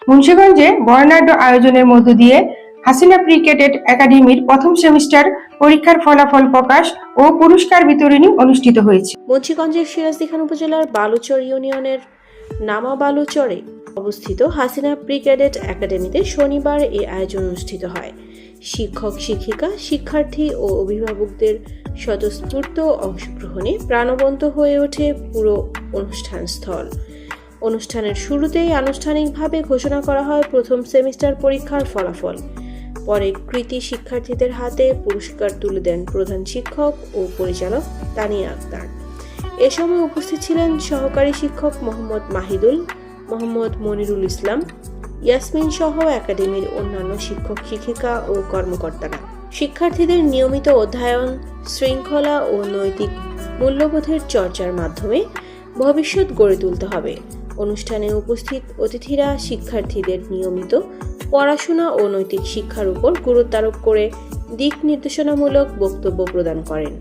মুন্সিগঞ্জে বর্ণাঢ্য আয়োজনের মধ্য দিয়ে হাসিনা প্রি ক্যাডেট একাডেমির প্রথম সেমিস্টার পরীক্ষার ফলাফল প্রকাশ ও পুরস্কার বিতরণী অনুষ্ঠিত হয়েছে। মুন্সিগঞ্জের সিরাজদিখান উপজেলার বালুচর ইউনিয়নের নামা বালুচরে অবস্থিত হাসিনা প্রি ক্যাডেট একাডেমিতে শনিবার এই আয়োজন অনুষ্ঠিত হয়। শিক্ষক, শিক্ষিকা, শিক্ষার্থী ও অভিভাবকদের স্বতঃস্ফূর্ত অংশগ্রহণে প্রাণবন্ত হয়ে ওঠে পুরো অনুষ্ঠানস্থল। অনুষ্ঠানের শুরুতেই আনুষ্ঠানিকভাবে ঘোষণা করা হয় প্রথম সেমিস্টার পরীক্ষার ফলাফল। পরে কৃতী শিক্ষার্থীদের হাতে পুরস্কার তুলে দেন প্রধান শিক্ষক ও পরিচালক তানিয়া আক্তার। এ সময় উপস্থিত ছিলেন সহকারী শিক্ষক মোহাম্মদ মাহিদুল, মোহাম্মদ মনিরুল ইসলাম, ইয়াসমিন সহ একাডেমির অন্যান্য শিক্ষক, শিক্ষিকা ও কর্মকর্তারা। শিক্ষার্থীদের নিয়মিত অধ্যয়ন, শৃঙ্খলা ও নৈতিক মূল্যবোধের চর্চার মাধ্যমে ভবিষ্যৎ গড়ে তুলতে হবে। অনুষ্ঠানে উপস্থিত অতিথিরা শিক্ষার্থীদের নিয়মিত পড়াশোনা ও নৈতিক শিক্ষার উপর গুরুত্ব আরোপ করে দিক নির্দেশনামূলক বক্তব্য প্রদান করেন।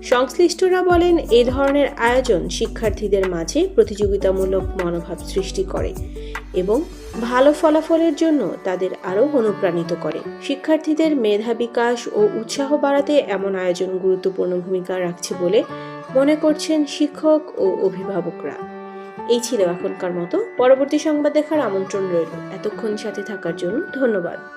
সংশ্লিষ্টরা বলেন, এই ধরনের আয়োজন শিক্ষার্থীদের মাঝে প্রতিযোগিতামূলক মনোভাব সৃষ্টি করে এবং ভালো ফলাফলের জন্য তাদের আরও অনুপ্রাণিত করে। শিক্ষার্থীদের মেধা বিকাশ ও উৎসাহ বাড়াতে এমন আয়োজন গুরুত্বপূর্ণ ভূমিকা রাখছে বলে মনে করছেন শিক্ষক ও অভিভাবকরা। এই ছিল এখনকার মতো। পরবর্তী সংবাদ দেখার আমন্ত্রণ রইল। এতক্ষণ সাথে থাকার জন্য ধন্যবাদ।